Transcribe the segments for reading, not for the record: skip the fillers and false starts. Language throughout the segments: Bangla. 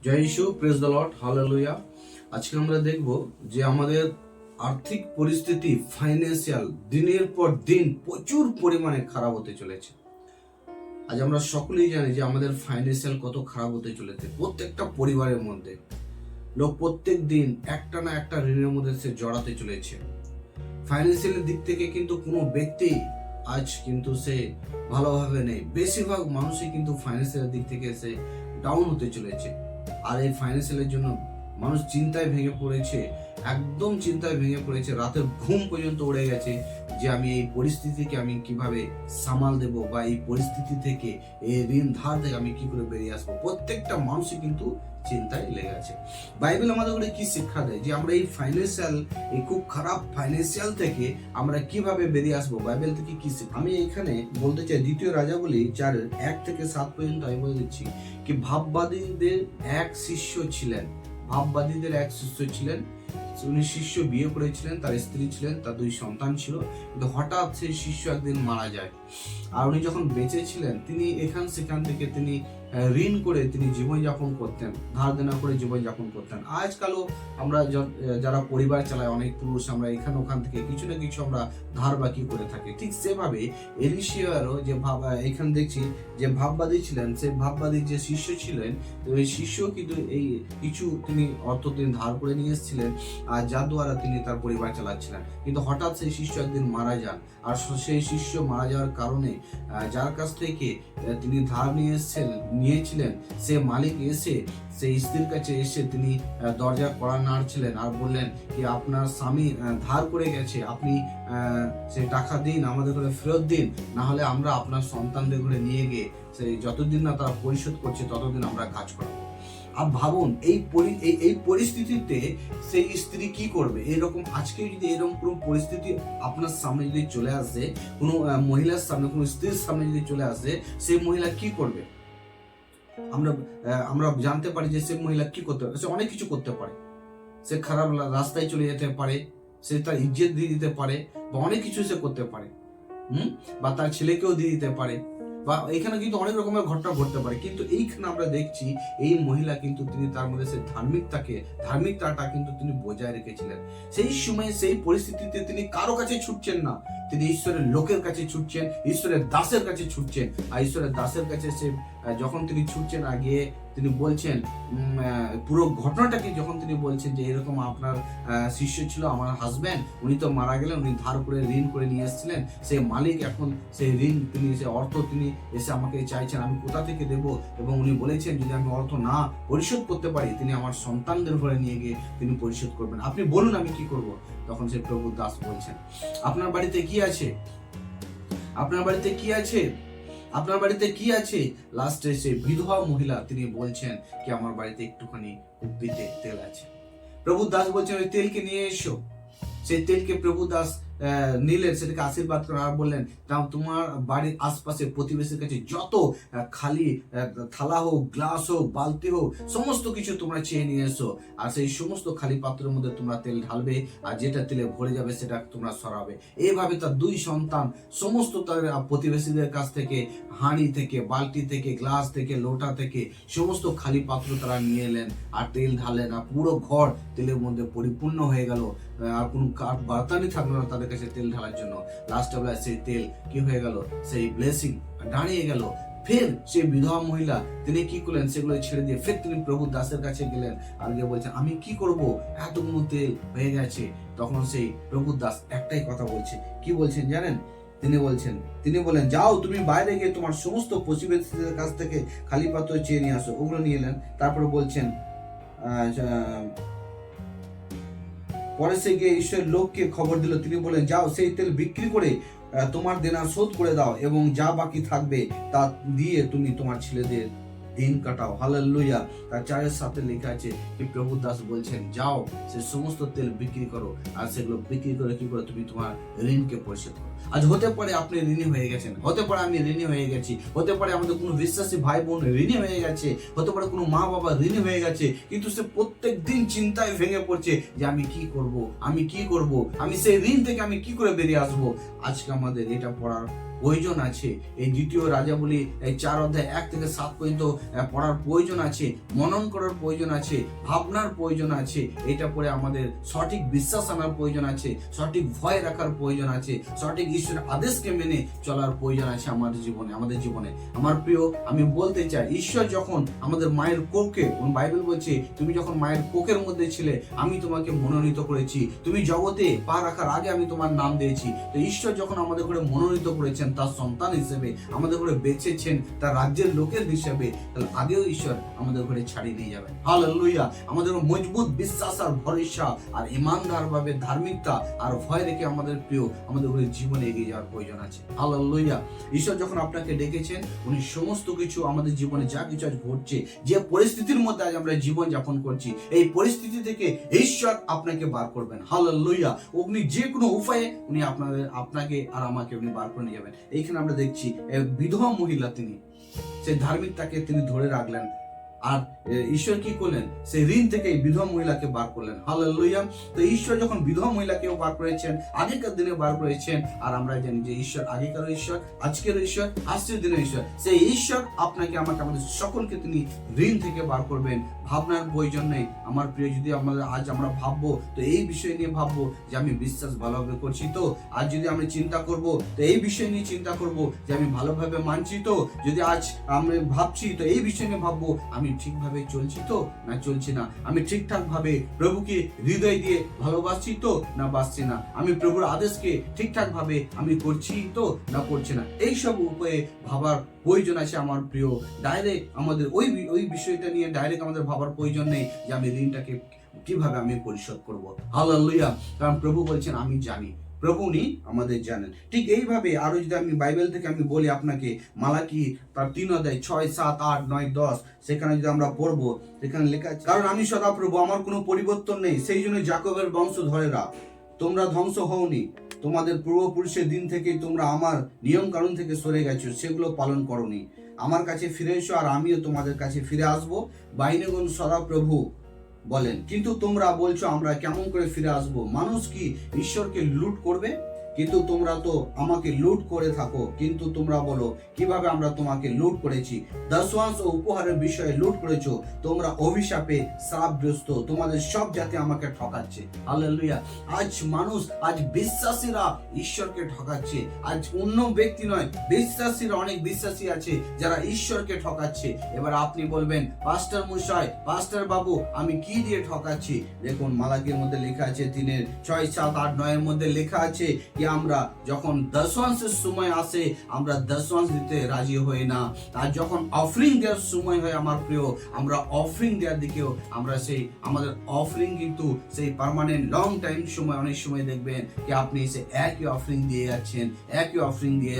জয় যিশু, প্রেজ দ্য লর্ড, হালেলুয়া। আজকে আমরা দেখব যে আমাদের আর্থিক পরিস্থিতি ফাইন্যান্সিয়াল দিনের পর দিন প্রচুর পরিমাণে খারাপ হতে চলেছে। আজ আমরা সকলেই জানি যে আমাদের ফাইন্যান্সিয়াল কত খারাপ হতে চলেছে। প্রত্যেকটা পরিবারের মধ্যে লোক প্রত্যেক দিন একটা না একটা ঋণের মধ্যে সে জড়াতে চলেছে। ফাইন্যান্সিয়াল দিক থেকে কিন্তু কোনো ব্যক্তি আজ কিন্তু সে ভালোভাবে নেই। বেশিরভাগ মানুষই কিন্তু ফাইন্যান্সিয়াল দিক থেকে সে ডাউন হতে চলেছে। আর এই ফাইন্যান্সিয়ালের জন্য মানুষ চিন্তায় ভেঙে পড়েছে, একদম চিন্তায় ভেঙে পড়েছে। রাতের ঘুম পর্যন্ত উড়ে গেছে যে আমি এই পরিস্থিতিকে আমি কিভাবে সামাল দেব, বা এই পরিস্থিতি থেকে, এই ঋণ ধার থেকে আমি কি করে বেরিয়ে আসবো। প্রত্যেকটা মানুষই কিন্তু চিন্তায় লেগে আছে। বাইবেল আমাদের কি শিক্ষা দেয় যে আমরা এই ফাইন্যান্সিয়াল, এই খুব খারাপ ফাইন্যান্সিয়াল থেকে আমরা কিভাবে বেরিয়ে আসবো। বাইবেল থেকে কি শিক্ষা আমি এখানে বলতে চাই। দ্বিতীয় রাজাবলী 4:1-7 পর্যন্ত আমি বলে দিচ্ছি কি ভাববাদীদের এক শিষ্য ছিলেন। ভাববাদীদের এক শিষ্য ছিলেন। উনি শিষ্য বিয়ে করেছিলেন, তার স্ত্রী ছিলেন, তার 2 সন্তান ছিল। কিন্তু হঠাৎ সেই শিষ্য একদিন মারা যায়। আর উনি যখন বেঁচে ছিলেন, তিনি এখান সেখান থেকে তিনি ঋণ করে তিনি জীবনযাপন করতেন, ধার দেনা করে জীবনযাপন করতেন। আজকালও আমরা যারা পরিবার চালায়, অনেক পুরুষ আমরা এখান ওখান থেকে কিছু না কিছু আমরা ধার বাকি করে থাকি। ঠিক সেভাবে এলিশিয়ারও যে এখানে দেখছি যে ভাববাদী ছিলেন, সেই ভাববাদীর যে শিষ্য ছিলেন, ওই শিষ্য কিন্তু এই কিছু তিনি অর্থ তিনি ধার করে নিয়ে এসেছিলেন, আর যার দ্বারা তিনি তার পরিবার চালাচ্ছিলেন। কিন্তু হঠাৎ সেই শিষ্য একদিন মারা যান। আর সেই শিষ্য মারা যাওয়ার কারণে যার কাছ থেকে তিনি ধার নিয়েছিলেন, সে মালিক এসে সেই স্ত্রীর কাছে এসে তিনি দরজা কড়া নাড়ছিলেন আর বললেন কি আপনার স্বামী ধার করে গেছে, আপনি সেই টাকা দিন, আমাদের করে ফেরত দিন, না হলে আমরা আপনার সন্তানদের ঘরে নিয়ে গিয়ে সেই যতদিন না তারা পরিশোধ করছে ততদিন আমরা কাজ করবো। আর ভাবুন এই পরিস্থিতিতে সেই স্ত্রী কি করবে। এরকম আজকে যদি এরকম কোনো পরিস্থিতি আপনার সামনে যদি চলে আসে, কোনো মহিলার সামনে, কোনো স্ত্রীর সামনে যদি চলে আসে, সেই মহিলা কি করবে? আমরা জানতে পারি যে সেই মহিলা কি করতে পারে। সে অনেক কিছু করতে পারে। সে খারাপ রাস্তায় চলে যেতে পারে, সে তার ইজ্জত দিয়ে দিতে পারে, বা অনেক কিছু সে করতে পারে, বা তার ছেলেকেও দিয়ে দিতে পারে, বা এখানে কিন্তু অনেক রকমের ঘটনা ঘটতে পারে। কিন্তু এইখানে আমরা দেখছি এই মহিলা কিন্তু তিনি তার মধ্যে সেই ধার্মিকতাটা কিন্তু তিনি বজায় রেখেছিলেন। সেই সময় সেই পরিস্থিতিতে তিনি কারো কাছে ছুটছেন না, তিনি ঈশ্বরের লোকের কাছে ছুটছেন, ঈশ্বরের দাসের কাছে ছুটছেন। আর ঈশ্বরের দাসের কাছে সে যখন তিনি ছুটছেন গিয়ে তিনি বলছেন পুরো ঘটনাটাকে, যখন তিনি বলছেন যে এরকম আপনার শিষ্য ছিল আমার হাজব্যান্ড, উনি তো মারা গেলেন, উনি ধার করে ঋণ করে নিয়ে এসেছিলেন, সেই মালিক এখন সেই ঋণ তিনি সে অর্থ তিনি এসে আমাকে চাইছেন, আমি কোথা থেকে দেব। এবং উনি বলেছেন যদি আমি অর্থ না পরিশোধ করতে পারি, তিনি আমার সন্তানদের ঘরে নিয়ে গিয়ে তিনি পরিশোধ করবেন, আপনি বলুন আমি কি করব। তখন সেই প্রভু দাস বলছেন আপনার বাড়িতে কি আছে, আপনার বাড়িতে কি আছে, আপনার বাড়িতে কি আছে। লাস্টে সে বিধবা মহিলা তিনি বলছেন কি আমার বাড়িতে একটুখানি কুপিতে তেল আছে। প্রভু দাস বলছেন ওই তেলকে নিয়ে এসো। সেই তেলকে প্রভু দাস নিলেন, সেটাকে আশীর্বাদ করেন আর বললেন তোমার বাড়ির আশপাশে প্রতিবেশীর কাছে যত খালি থালা হোক, গ্লাস হোক, বালতি হোক, সমস্ত কিছু তোমরা চেয়ে নিয়ে এসো। আর সেই সমস্ত খালি পাত্রের মধ্যে তোমরা তেল ঢালবে, আর যেটা তেলে ভরে যাবে সেটা তোমরা সরাবে। এইভাবে তার 2 সন্তান সমস্ত তার প্রতিবেশীদের কাছ থেকে হাঁড়ি থেকে, বালতি থেকে, গ্লাস থেকে, লোটা থেকে সমস্ত খালি পাত্র তারা নিয়ে এলেন আর তেল ঢালেন। আর পুরো ঘর তেলের মধ্যে পরিপূর্ণ হয়ে গেল। আর কোনো বার্তানি থাকলো না তাদের কাছে তেল ঢালার জন্য। লাস্টে বেলায় সেই তেল কি হয়ে গেল, সেই ব্লেসিং দাঁড়িয়ে গেল। ফের সেই বিধবা মহিলা তিনি কি করলেন, সেগুলো ছেড়ে দিয়ে ফের তিনি প্রভু দাসের কাছে গেলেন আর গিয়ে বলছেন আমি কি করব, এতগুলো তেল হয়ে গেছে। তখন সেই প্রভু দাস একটাই কথা বলছে, কি বলছেন জানেন? তিনি বলেন যাও তুমি বাইরে গিয়ে তোমার সমস্ত প্রতিবেশীদের কাছ থেকে খালি পাত্র চেয়ে নিয়ে আসো। ওগুলো নিয়ে এলেন। তারপরে বলছেন পরে সে গিয়ে ঈশ্বরের লোককে খবর দিল। তিনি বলেন যাও সেই তেল বিক্রি করে তোমার দেনা শোধ করে দাও, এবং যা বাকি থাকবে তা দিয়ে তুমি তোমার ছেলেদের দিন কাটাও। হালেলুয়া। তার 4:7 লেখা আছে কি প্রভু দাস বলছেন যাও সে সমস্ত তেল বিক্রি করো, আর সেগুলো বিক্রি করে কি করে তুমি তোমার ঋণকে পরিশোধ করো। আজ হতে পারে আপনি ঋণী হয়ে গেছেন, হতে পারে আমি ঋণী হয়ে গেছি, হতে পারে আমাদের কোনো বিশ্বাসী ভাই বোন ঋণী হয়ে গেছে, হতে পারে কোনো মা বাবা ঋণী হয়ে গেছে, কিন্তু সে প্রত্যেক দিন চিন্তায় ভেঙে পড়ছে যে আমি কি করব, আমি সেই ঋণ থেকে আমি কি করে বেরিয়ে আসবো। আজকে আমাদের এটা পড়ার প্রয়োজন আছে। এই দ্বিতীয় রাজাবলী এই 4 অধ্যায় 1 থেকে 7 পর্যন্ত পড়ার প্রয়োজন আছে, মনন করার প্রয়োজন আছে, ভাবনার প্রয়োজন আছে। এটা পড়ে আমাদের সঠিক বিশ্বাস আনার প্রয়োজন আছে, সঠিক ভয় রাখার প্রয়োজন আছে, সঠিক ঈশ্বরের আদেশকে মেনে চলার প্রয়োজন আছে আমাদের জীবনে। আমার প্রিয়, আমি বলতে চাই, ঈশ্বর যখন আমাদের মায়ের কোকে, বাইবেল বলছে তুমি যখন মায়ের কোকের মধ্যে ছিলে আমি তোমাকে মনোনীত করেছি, তুমি জগতে পা রাখার আগে আমি তোমার নাম দিয়েছি। তো ঈশ্বর যখন আমাদের করে মনোনীত করেছেন তার সন্তান হিসেবে, আমাদের করে বেঁচেছেন তার রাজ্যের লোকের হিসেবে, তাহলে আগেও ঈশ্বর আমাদের ঘরে ছাড়িয়ে দিয়ে যাবেন। হালেলুয়া। আমাদের মজবুত বিশ্বাস আর ভরসা আর ইমানদার ভাবে ধার্মিকতা আর ভয় রেখে আমাদের প্রিয় আমাদের ঘরে জীবনে এগিয়ে যাওয়ার প্রয়োজন আছে। হালেলুয়া। ঈশ্বর যখন আপনাকে ডেকেছেন, উনি সমস্ত কিছু আমাদের জীবনে যা কিছু আজ ঘটছে, যে পরিস্থিতির মধ্যে আজ আমরা জীবন যাপন করছি, এই পরিস্থিতি থেকে ঈশ্বর আপনাকে বার করবেন। হালেলুয়া। উনি যে কোনো উপায়ে উনি আপনাকে আর আমাকে উনি বার করে নিয়ে যাবেন। এইখানে আমরা দেখছি বিধবা মহিলা, তিনি সেই ধার্মিকতাকে তিনি ধরে রাখলেন, আর ঈশ্বর কি করলেন, সেই ঋণ থেকে বিধবা মহিলাকে বার করলেন। হালেলুয়া। তো ঈশ্বর যখন বিধবা মহিলাকেও বার করেছেন, আগেকার দিনে বার করেছেন, আর আমরা জানি যে ঈশ্বর আগেকার ঈশ্বর, আজকের ঈশ্বর, আজকের দিনের ঈশ্বর। সেই ঈশ্বর আপনাকে আমাকে আমাদের সকলকে তিনি ঋণ থেকে বার করবেন। ভাবনার প্রয়োজন নেই আমার প্রিয়। যদি আজ আমরা ভাববো, তো এই বিষয় নিয়ে ভাববো যে আমি বিশ্বাস ভালোভাবে করছি তো। আজ যদি আমি চিন্তা করব, তো এই বিষয় নিয়ে চিন্তা করব যে আমি ভালোভাবে মানছি তো। যদি আজ আমি ভাবছি, তো এই বিষয় নিয়ে ভাববো আমি ঠিকভাবে চলছি তো না চলছি না, আমি ঠিকঠাক ভাবে প্রভুকে হৃদয় দিয়ে ভালোবাসছি তো না বাসছি না, আমি প্রভুর আদেশকে ঠিকঠাক ভাবে আমি করছি তো না করছি না। এইসব উপায়ে ভাবার প্রয়োজন আছে আমার প্রিয়। ডাইরেক্ট আমাদের ওই বিষয়টা নিয়ে ডাইরেক্ট আমাদের ভাবার প্রয়োজন নেই যে আমি ঋণটাকে কিভাবে আমি পরিশোধ করব। হালেলুয়া। কারণ প্রভু বলছেন আমি জানি, প্রভু উনি আমাদের জানেন। ঠিক এইভাবে আরো যদি আমি বাইবেল থেকে আমি বলি আপনাকে, মালাকি তার 3 অধ্যায় 6, 7, 8, 9, 10 সেখানে যদি আমরা পড়বো, সেখানে লেখা আছে, কারণ আমি সদাপ্রভু, আমার কোনো পরিবর্তন নেই, সেই জন্য যাকবের বংশধরেরা তোমরা ধ্বংস হওনি। তোমাদের পূর্বপুরুষের দিন থেকেই তোমরা আমার নিয়ম কানুন থেকে সরে গেছো, সেগুলো পালন করনি। আমার কাছে ফিরে এসো আর আমিও তোমাদের কাছে ফিরে আসবো, বাহিনীগণ সদাপ্রভু বলেন। কিন্তু তোমরা বলছো আমরা কেমন করে ফিরে আসবো? মানুষ কি ঈশ্বরকে লুট করবে? কিন্তু তোমরা তো আমাকে লুট করে থাকো। কিন্তু তোমরা বলো কিভাবে আমরা তোমাকে লুট করেছি? দশাংশ ও উপহারের বিষয়ে লুট করেছো। তোমরা অভিশাপে শ্রাপগ্রস্ত, তোমাদের সব জাতি আমাকে ঠকাচ্ছে। হালেলুয়া। আজ মানুষ, আজ বিশ্বাসীরা ঈশ্বরকে ঠকাচ্ছে। আজ অন্য ব্যক্তি নয়, বিশ্বাসীরা, অনেক বিশ্বাসী আছে যারা ঈশ্বরকে ঠকাচ্ছে। এবার আপনি বলবেন, পাস্টার মশাই, পাস্টার বাবু, আমি কি দিয়ে ঠকাচ্ছি? দেখুন মালাকির মধ্যে লেখা আছে 3:6, 7, 8, 9 মধ্যে লেখা আছে আমরা যখন দশাংশের সময় আসে আমরা দশাংশ দিতে রাজি হই না। আর যখন অফারিং দেওয়ার সময় হয় আমার প্রিয়, আমরা অফারিং দেওয়ার দিকেও আমরা সেই আমাদের অফারিং কিন্তু সেই পার্মানেন্ট লং টাইম সময়, অনেক সময় দেখবেন যে আপনি সে একই অফারিং দিয়ে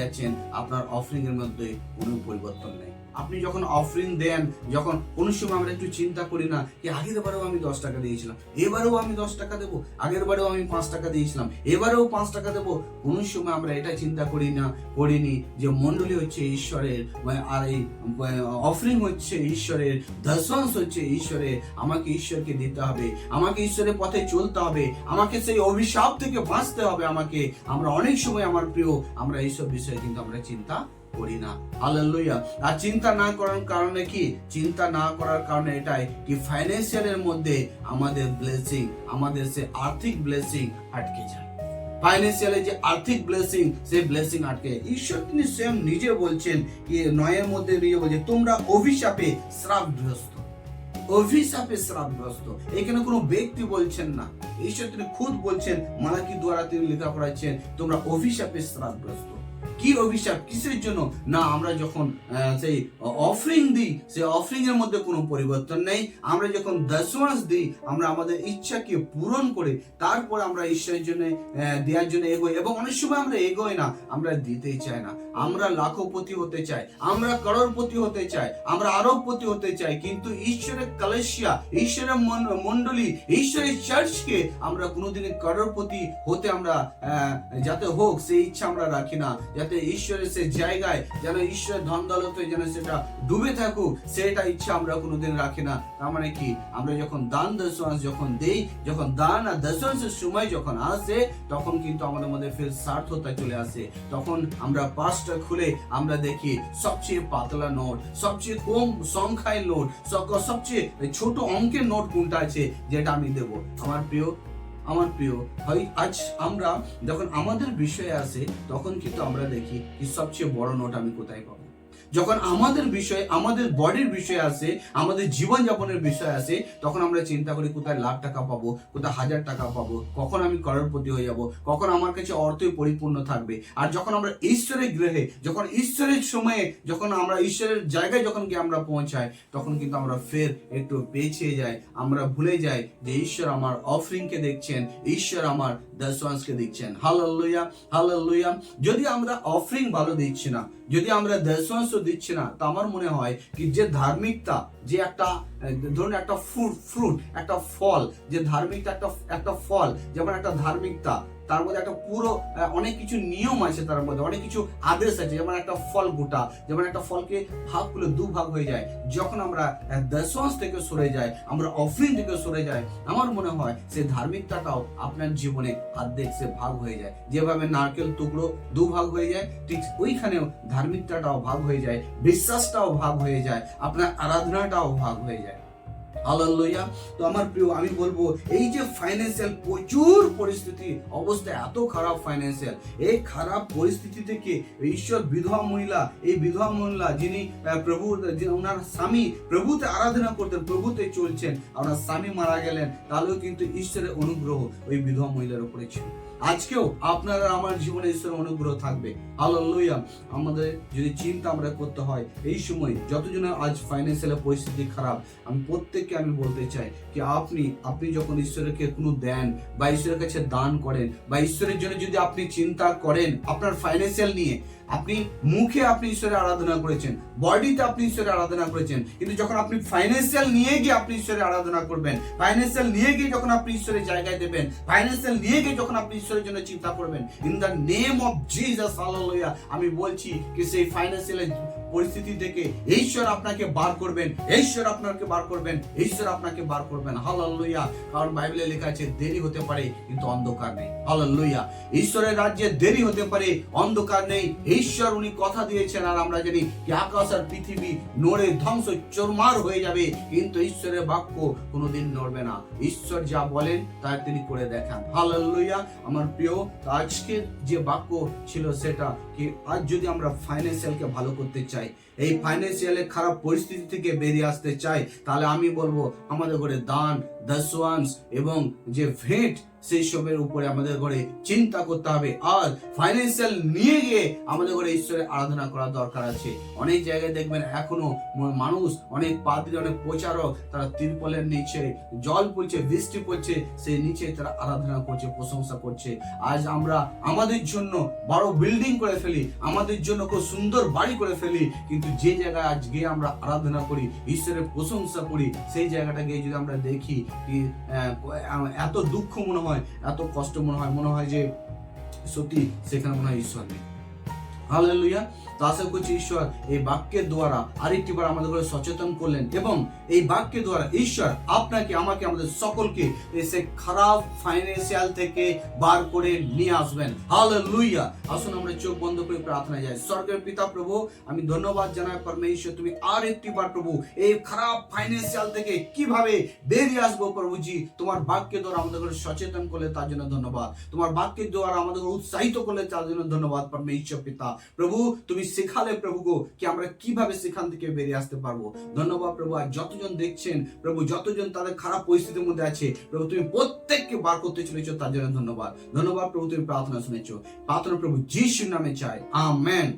যাচ্ছেন, আপনার অফারিং এর মধ্যে কোনো পরিবর্তন নেই। আপনি যখন অফারিং দেন, যখন কোন সময় আমরা একটু চিন্তা করি না যে আগের বারেও আমি 10 টাকা দিয়েছিলাম, এবারেও আমি 10 টাকা দেবো, আগের বারেও আমি 5 টাকা দিয়েছিলাম, এবারেও 5 টাকা দেবো। কোন সময় আমরা এটা চিন্তা করিনি যে মণ্ডলী হচ্ছে ঈশ্বরের, আর এই অফারিং হচ্ছে ঈশ্বরের, দশাংশ হচ্ছে ঈশ্বরের। আমাকে ঈশ্বরকে দিতে হবে, আমাকে ঈশ্বরের পথে চলতে হবে, আমাকে সেই অভিশাপ থেকে বাঁচতে হবে। আমরা অনেক সময় আমার প্রিয় আমরা এইসব বিষয়ে কিন্তু আমরা চিন্তা করি না। হালেলুয়া। আর চিন্তা না করার কারণে কি? চিন্তা না করার কারণে এটাই কি ফাইন্যান্সিয়ালের মধ্যে আমাদের ব্লেসিং, আমাদের সে আর্থিক ব্লেসিং আটকে যায়। ফাইন্যান্সিয়ালে যে আর্থিক ব্লেসিং, সেই ব্লেসিং আটকে। ঈশ্বর তিনি স্বয়ং নিজে বলছেন কি 9 মধ্যে নিজে বলছে তোমরা অভিশাপে শ্রাপগ্রস্ত। অভিশাপে শ্রাপগ্রস্ত, এখানে কোনো ব্যক্তি বলছেন না, ঈশ্বর তিনি খুদ বলছেন, মালাকি দ্বারা তিনি লেখা করাচ্ছেন তোমরা অভিশাপে শ্রাপগ্রস্ত। কি অভিশাপ? কিসের জন্য? না আমরা যখন সেই অফারিং দিই, সেই অফারিং এর মধ্যে কোনো পরিবর্তন নেই। আমরা যখন দশমাস দিই, আমরা আমাদের ইচ্ছাকে পূরণ করে তারপর আমরা ঈশ্বরের জন্য দেওয়ার জন্য এগোই। এবং অনেক সময় আমরা এগোই না, আমরা দিতেই চাই না। আমরা লাখপতি হতে চাই, আমরা করোড়পতি হতে চাই, আমরা আরবপতি হতে চাই, কিন্তু ঈশ্বরের কলেশিয়া, ঈশ্বরের মণ্ডলী, ঈশ্বরের চার্চকে আমরা কোনোদিন করোড়পতি হতে আমরা যাতে হোক সেই ইচ্ছা আমরা রাখি না। যাতে ঈশ্বরের সে জায়গায় যেন ঈশ্বরের ধন দৌলতে যেন সেটা ডুবে থাকুক, সেটা ইচ্ছা আমরা কোনোদিন রাখি না। তার মানে কি, আমরা যখন দান দশমাংশ যখন দেই, যখন দান আর দশমাংশের সময় যখন আসে, তখন কিন্তু আমাদের মধ্যে ফের স্বার্থতা চলে আসে। তখন আমরা পার্সটা খুলে আমরা দেখি সবচেয়ে পাতলা নোট, সবচেয়ে কম সংখ্যায় নোট, সবচেয়ে ছোট অঙ্কের নোট কোনটা আছে যেটা আমি দেব। আমার প্রিয় ভাই, আজ আমরা যখন আমাদের বিষয়ে আসে, তখন কিন্তু আমরা দেখি কি সবচেয়ে বড় নোট আমি কোথায় পাবো। যখন আমাদের বিষয়ে, আমাদের বডির বিষয়ে আসে, আমাদের জীবনযাপনের বিষয় আসে, তখন আমরা চিন্তা করি কোথায় লাখ টাকা পাবো, কোথায় 1000 টাকা পাবো, কখন আমি করোড়পতি হয়ে যাব, কখন আমার কাছে অর্থই পরিপূর্ণ থাকবে। আর যখন আমরা ঈশ্বরের গৃহে, যখন ঈশ্বরের সময়ে, যখন আমরা ঈশ্বরের জায়গায় যখন গিয়ে আমরা পৌঁছাই, তখন কিন্তু আমরা ফের একটু পেছিয়ে যাই। আমরা ভুলে যাই যে ঈশ্বর আমার অফরিংকে দেখছেন, ঈশ্বর আমার দশমাংশকে দেখছেন। Hallelujah, hallelujah. যদি আমরা অফরিং ভালো দিচ্ছি না, যদি আমরা দশমাংশ দিচ্ছি না, তা আমার মনে হয় কি যে ধার্মিকতা, যে একটা ধরুন একটা ফ্রুট, একটা ফল, যে ধার্মিকতা একটা ফল, যেমন একটা ধার্মিকতা, তার মধ্যে একটা পুরো অনেক কিছু নিয়ম আছে, তার মধ্যে অনেক কিছু আদেশ আছে। যেমন একটা ফল গোটা, যেমন একটা ফলকে ভাগ করলে 2 ভাগ হয়ে যায়। যখন আমরা দশমাংশ থেকে সরে যাই, আমরা অফরিং থেকে সরে যাই, আমার মনে হয় সেই ধার্মিকতাটাও আপনার জীবনে অর্ধেক সে ভাগ হয়ে যায়। যেভাবে নারকেল টুকরো 2 ভাগ হয়ে যায়, ঠিক ওইখানেও ধার্মিকতাটাও ভাগ হয়ে যায়, বিশ্বাসটাও ভাগ হয়ে যায়, আপনার আরাধনাটাও ভাগ হয়ে যায়। হালেলুয়া। তো আমার প্রিয়, আমি বলবো এই যে ফাইন্যান্সিয়াল প্রচুর পরিস্থিতি, অবস্থা এত খারাপ ফাইন্যান্সিয়াল, এই খারাপ পরিস্থিতি থেকে ঈশ্বর এই বিধবা মহিলা যিনি ওনার স্বামী প্রভুতে আরাধনা করতেন, প্রভুতে চলছেন, ওনার স্বামী মারা গেলেন, তাহলেও কিন্তু ঈশ্বরের অনুগ্রহ ওই বিধবা মহিলার উপরে ছিল। আজকেও আপনারা আমার জীবনে ঈশ্বরের অনুগ্রহ থাকবে। হালেলুয়া। আমাদের যদি চিন্তা আমরা করতে হয়, এই সময় যতজনের আজ ফাইন্যান্সিয়াল পরিস্থিতি খারাপ, আমি প্রত্যেককে আমি বলতে চাই কি আপনি যখন ঈশ্বরকে কোনো দেন বা ঈশ্বরের কাছে দান করেন, বা ঈশ্বরের জন্য যদি আপনি চিন্তা করেন আপনার ফাইন্যান্সিয়াল নিয়ে, আপনি মুখে আপনি ঈশ্বরের আরাধনা করেছেন, বডিতে আপনি ঈশ্বরের আরাধনা করেছেন, কিন্তু যখন আপনি ফাইন্যান্সিয়াল নিয়ে গিয়ে আপনি ঈশ্বরের আরাধনা করবেন, ফাইন্যান্সিয়াল নিয়ে গিয়ে যখন আপনি ঈশ্বরের জায়গায় দেবেন, ফাইন্যান্সিয়াল নিয়ে গিয়ে যখন আপনি ঈশ্বরের জন্য চিন্তা করবেন, in the name of Jesus, hallelujah, আমি বলছি কি সেই ফাইন্যান্সিয়াল পরিস্থিতি থেকে ঈশ্বর আপনাকে বার করবেন, ঈশ্বর আপনাকে বার করবেন, ঈশ্বর আপনাকে বার করবেন। হালেলুয়া। কারণ বাইবেলে লেখা আছে দেরি হতে পারে কিন্তু অন্ধকার নেই। হালেলুয়া। ঈশ্বরের রাজ্যে দেরি হতে পারে, অন্ধকার নেই। ঈশ্বর উনি কথা দিয়েছেন, আর আমরা জানি কি আকাশ আর পৃথিবী নড়ে ধ্বংস চুরমার হয়ে যাবে, কিন্তু ঈশ্বরের বাক্য কোনোদিন নড়বে না। ঈশ্বর যা বলেন তা তিনি করে দেখান। হালেলুয়া। আমার প্রিয়, আজকে যে বাক্য ছিল সেটা কি, আজ যদি আমরা ফাইন্যান্সিয়ালকে ভালো করতে চাই, এই ফাইন্যান্সিয়ালের খারাপ পরিস্থিতি থেকে বেরিয়ে আসতে চাই, তাহলে আমি বলবো আমাদের ঘরে দান দশমাংশ এবং যে ভেট, সেই সবের উপরে আমাদের ঘরে চিন্তা করতে হবে। আর ফাইন্যান্সিয়াল নিয়ে গিয়ে আমাদের ঘরে ঈশ্বরের আরাধনা করা দরকার আছে। অনেক জায়গায় দেখবেন এখনো মানুষ, অনেক পাদ্রী, অনেক প্রচারক, তারা তিরপলের নিচে জল পড়ছে, বৃষ্টি পড়ছে, সেই নিচে তারা আরাধনা করছে, প্রশংসা করছে। আজ আমরা আমাদের জন্য বড় বিল্ডিং করে ফেলি, আমাদের জন্য খুব সুন্দর বাড়ি করে ফেলি, কিন্তু যে জায়গায় আজ গিয়ে আমরা আরাধনা করি, ঈশ্বরের প্রশংসা করি, সেই জায়গাটা গিয়ে যদি আমরা দেখি কি এত দুঃখ মনে হয়, এত কষ্ট মনে হয় যে সত্যি সেখানে মনে হয় ঈশ্বর নেই। হালেলুয়া। তো আশা করছি ঈশ্বর এই বাক্যের দ্বারা আরেকটিবার আমাদের করে সচেতন করলেন, এবং এই বাক্যের দ্বারা ঈশ্বর আপনাকে, আমাকে, আমাদের সকলকে এসে খারাপ ফাইন্যান্সিয়াল থেকে বার করে নিয়ে আসবেন। হালেলুয়া। আসুন আমরা চোখ বন্ধ করে প্রার্থনা যাই। স্বর্গের পিতা প্রভু, আমি ধন্যবাদ জানাই পরমেশ্বর, তুমি আর একটিবার প্রভু এই খারাপ ফাইন্যান্সিয়াল থেকে কিভাবে বেরিয়ে আসবো প্রভুজি, তোমার বাক্যের দ্বারা আমাদের করে সচেতন করলে তার জন্য ধন্যবাদ, তোমার বাক্যের দ্বারা আমাদের উৎসাহিত করলে তার জন্য ধন্যবাদ পরমেশ্বর পিতা। প্রভু তুমি শেখালে প্রভু গো কি আমরা কিভাবে সেখান থেকে বেরিয়ে আসতে পারবো। ধন্যবাদ প্রভু। আর যতজন দেখছেন প্রভু, যতজন তাদের খারাপ পরিস্থিতির মধ্যে আছে প্রভু, তুমি প্রত্যেককে বার করতে চলেছো, তার জন্য ধন্যবাদ। ধন্যবাদ প্রভু, তুমি প্রার্থনা শুনেছো। প্রার্থনা প্রভু যিশুর নামে চাই, আমেন।